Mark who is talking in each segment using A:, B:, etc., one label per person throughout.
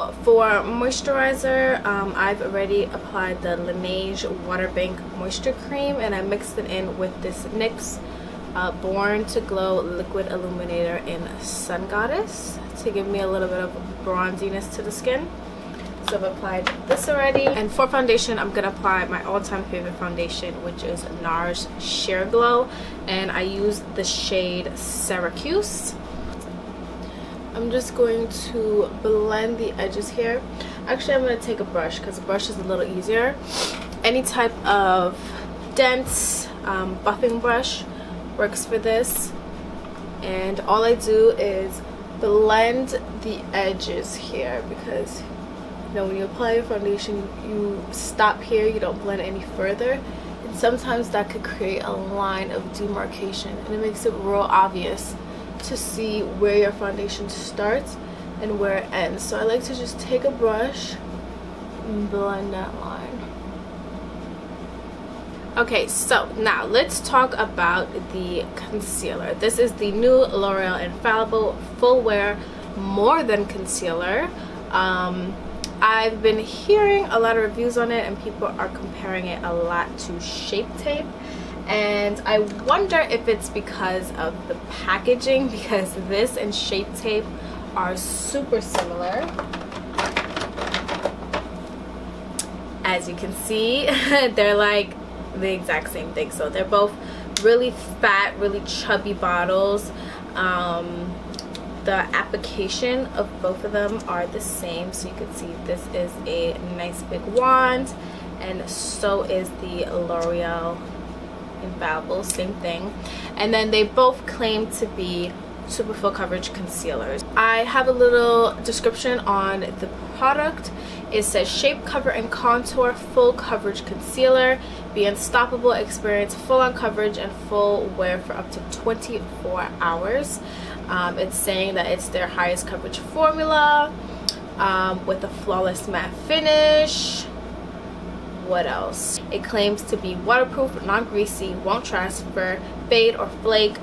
A: So for moisturizer, I've already applied the Laneige Water Bank Moisture Cream, and I mixed it in with this NYX Born to Glow Liquid Illuminator in Sun Goddess to give me a little bit of bronziness to the skin. So I've applied this already. And for foundation, I'm gonna apply my all-time favorite foundation, which is NARS Sheer Glow, and I use the shade Syracuse. I'm just going to blend the edges here. Actually, I'm going to take a brush because a brush is a little easier. Any type of dense buffing brush works for this. And all I do is blend the edges here because, you know, when you apply your foundation, you stop here, you don't blend any further. And sometimes that could create a line of demarcation, and it makes it real obvious to see where your foundation starts and where it ends. So I like to just take a brush and blend that line. Okay, so now let's talk about the concealer. This is the new L'Oreal Infallible Full Wear More Than Concealer. I've been hearing a lot of reviews on it, and people are comparing it a lot to Shape Tape. And I wonder if it's because of the packaging, because this and Shape Tape are super similar. As you can see, they're like the exact same thing. So they're both really fat, really chubby bottles. The application of both of them are the same. So you can see this is a nice big wand, and so is the L'Oreal Infallible, same thing. And then they both claim to be super full coverage concealers. I have a little description on the product. It says shape, cover, and contour full coverage concealer. Be unstoppable, experience full on coverage and full wear for up to 24 hours. It's saying that it's their highest coverage formula with a flawless matte finish. What else? It claims to be waterproof, non-greasy, won't transfer, fade or flake,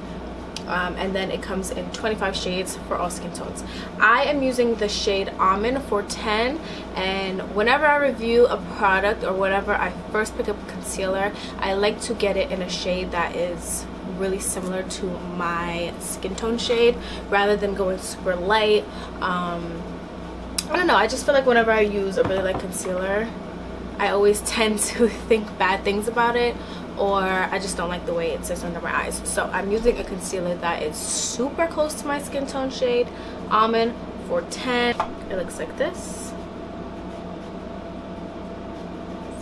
A: and then it comes in 25 shades for all skin tones. I am using the shade Almond for 10, and whenever I review a product or whenever I first pick up a concealer, I like to get it in a shade that is really similar to my skin tone shade rather than going super light. I don't know, I just feel like whenever I use a really light concealer, I always tend to think bad things about it, or I just don't like the way it sits under my eyes. So I'm using a concealer that is super close to my skin tone shade, Almond for 10. It looks like this.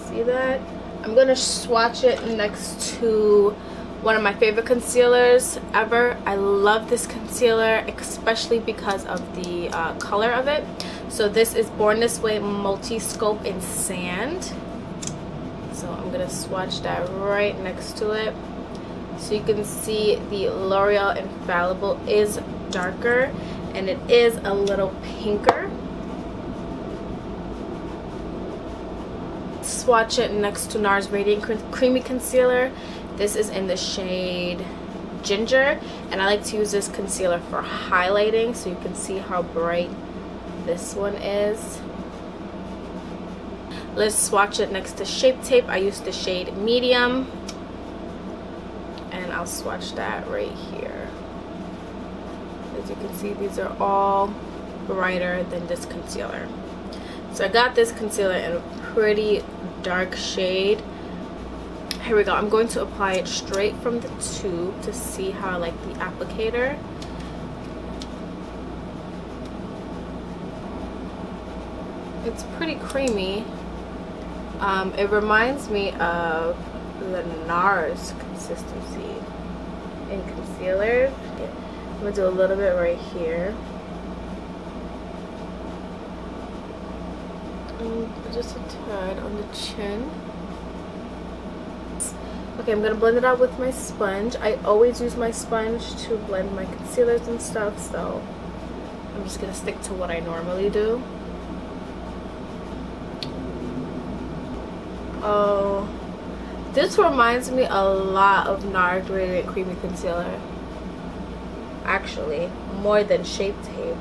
A: See that? I'm gonna swatch it next to one of my favorite concealers ever. I love this concealer, especially because of the color of it. So this is Born This Way Multi-Scope in Sand. So I'm gonna swatch that right next to it. So you can see the L'Oreal Infallible is darker and it is a little pinker. Swatch it next to NARS Radiant Creamy Concealer. This is in the shade Ginger, and I like to use this concealer for highlighting so you can see how bright this one is. Let's swatch it next to Shape Tape. I use the shade Medium, and I'll swatch that right here. As you can see, these are all brighter than this concealer. So I got this concealer in a pretty dark shade. Here we go. I'm going to apply it straight from the tube to see how I like the applicator. It's pretty creamy. It reminds me of the NARS consistency in concealer. I'm gonna do a little bit right here. Just a tad on the chin. Okay, I'm gonna blend it out with my sponge. I always use my sponge to blend my concealers and stuff, so I'm just gonna stick to what I normally do. Oh, this reminds me a lot of NARS Radiant Creamy Concealer. Actually, more than Shape Tape.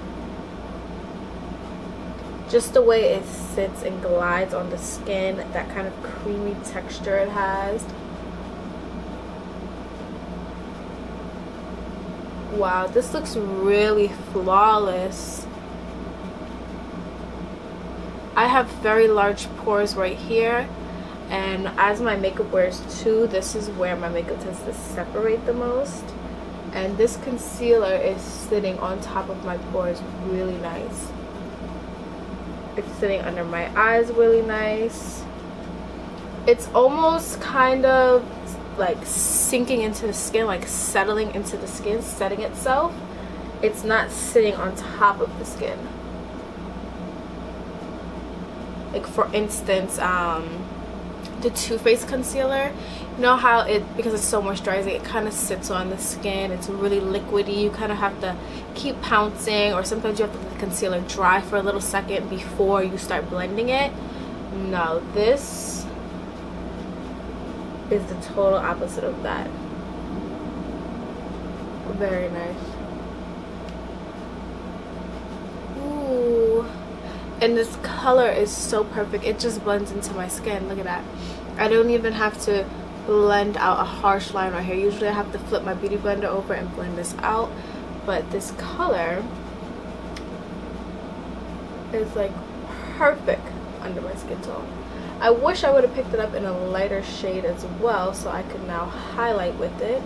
A: Just the way it sits and glides on the skin, that kind of creamy texture it has. Wow, this looks really flawless. I have very large pores right here, and as my makeup wears too, this is where my makeup tends to separate the most. And this concealer is sitting on top of my pores really nice. It's sitting under my eyes really nice. It's almost kind of like sinking into the skin, like settling into the skin, setting itself. It's not sitting on top of the skin. Like for instance, the Too Faced concealer, you know how it, because it's so moisturizing, it kind of sits on the skin. It's really liquidy. You kind of have to keep pouncing, or sometimes you have to let the concealer dry for a little second before you start blending it. No, this is the total opposite of that. Very nice. Ooh. And this color is so perfect. It just blends into my skin. Look at that. I don't even have to blend out a harsh line right here. Usually I have to flip my beauty blender over and blend this out. But this color is like perfect under my skin tone. I wish I would have picked it up in a lighter shade as well, so I could now highlight with it.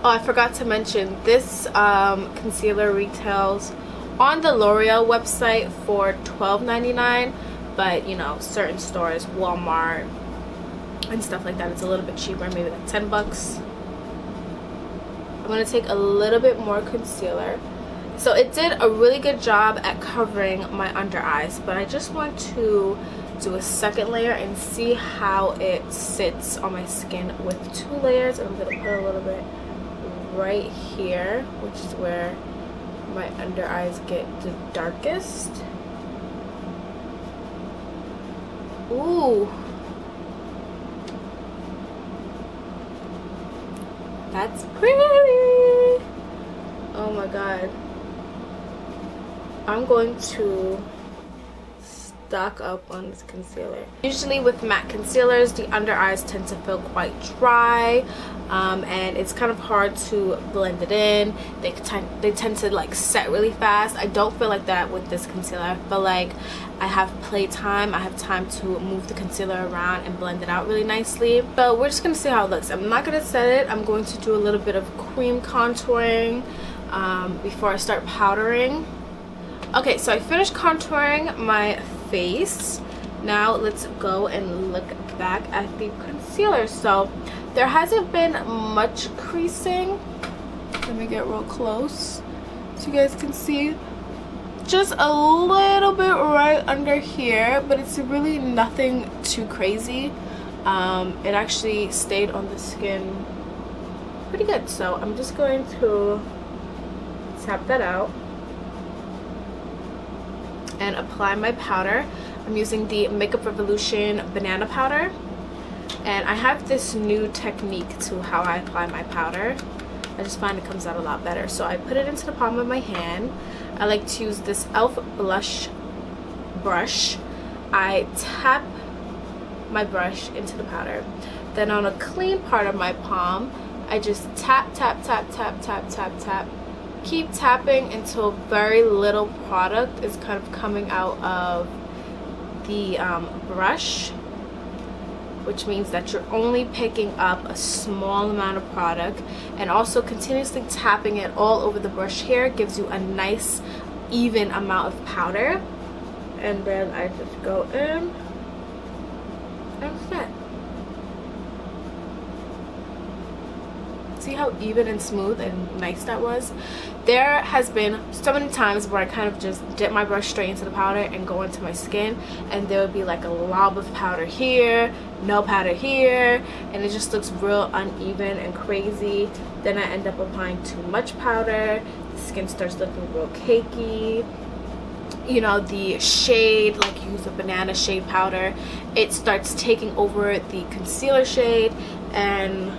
A: Oh, I forgot to mention, this concealer retails on the L'Oreal website for $12.99, but you know, certain stores, Walmart and stuff like that, it's a little bit cheaper, maybe like 10 bucks. I'm gonna take a little bit more concealer. So it did a really good job at covering my under eyes, but I just want to do a second layer and see how it sits on my skin with 2 layers. And I'm gonna put a little bit right here, which is where my under eyes get the darkest. Ooh, that's pretty. Oh my god, I'm going to stock up on this concealer. Usually with matte concealers, the under eyes tend to feel quite dry, and it's kind of hard to blend it in. They tend to like set really fast. I don't feel like that with this concealer. I feel like I have playtime. I have time to move the concealer around and blend it out really nicely. So we're just gonna see how it looks. I'm not gonna set it. I'm going to do a little bit of cream contouring before I start powdering. Okay, so I finished contouring my face. Now let's go and look back at the concealer. So there hasn't been much creasing. Let me get real close so you guys can see. Just a little bit right under here, but it's really nothing too crazy. It actually stayed on the skin pretty good. So I'm just going to tap that out and apply my powder. I'm using the Makeup Revolution banana powder, and I have this new technique to how I apply my powder. I just find it comes out a lot better. So I put it into the palm of my hand. I like to use this e.l.f. blush brush. I tap my brush into the powder. Then on a clean part of my palm, I just tap, tap, tap, tap, tap, tap, tap. Keep tapping until very little product is kind of coming out of the brush, which means that you're only picking up a small amount of product. And also continuously tapping it all over the brush here gives you a nice even amount of powder. And then I just go in and set. See how even and smooth and nice that was? There has been so many times where I kind of just dip my brush straight into the powder and go into my skin, and there would be like a lob of powder here, no powder here, and it just looks real uneven and crazy. Then I end up applying too much powder, the skin starts looking real cakey. You know, the shade, like you use a banana shade powder, it starts taking over the concealer shade, and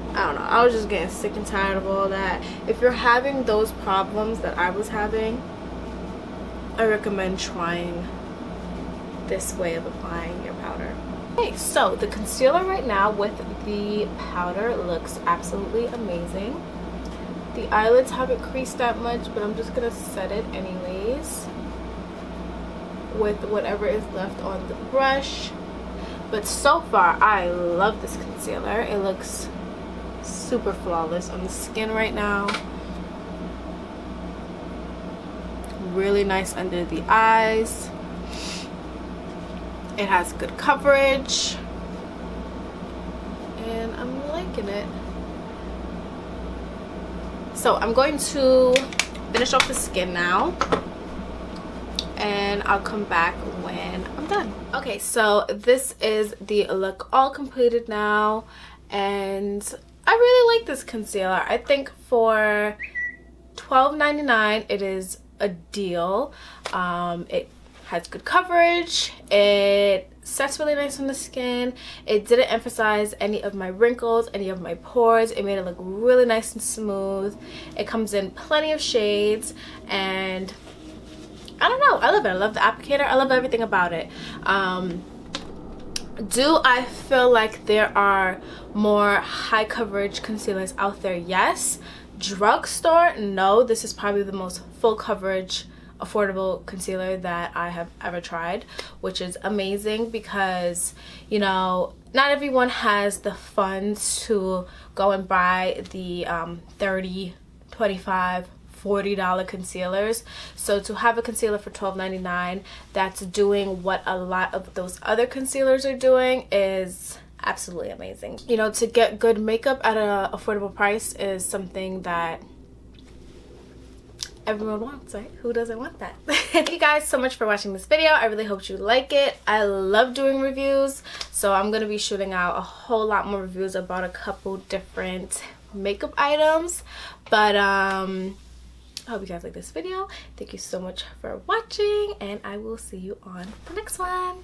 A: I don't know, I was just getting sick and tired of all that. If you're having those problems that I was having, I recommend trying this way of applying your powder. Okay, so the concealer right now with the powder looks absolutely amazing. The eyelids haven't creased that much, but I'm just gonna set it anyways with whatever is left on the brush. But so far, I love this concealer. It looks super flawless on the skin right now. Really nice under the eyes. It has good coverage. And I'm liking it. So I'm going to finish off the skin now. And I'll come back when I'm done. Okay, so this is the look all completed now. And I really like this concealer. I think for $12.99 it is a deal. It has good coverage. It sets really nice on the skin. It didn't emphasize any of my wrinkles, any of my pores. It made it look really nice and smooth. It comes in plenty of shades, and I don't know, I love it. I love the applicator. I love everything about it. Do I feel like there are more high coverage concealers out there? Yes. Drugstore? No. This is probably the most full coverage affordable concealer that I have ever tried, which is amazing because, you know, not everyone has the funds to go and buy the $30, $25, $40 concealers. So to have a concealer for $12.99 that's doing what a lot of those other concealers are doing is absolutely amazing. You know, to get good makeup at an affordable price is something that everyone wants, right? Who doesn't want that? Thank you guys so much for watching this video. I really hope you like it. I love doing reviews, so I'm gonna be shooting out a whole lot more reviews about a couple different makeup items. But I hope you guys like this video. Thank you so much for watching, and I will see you on the next one.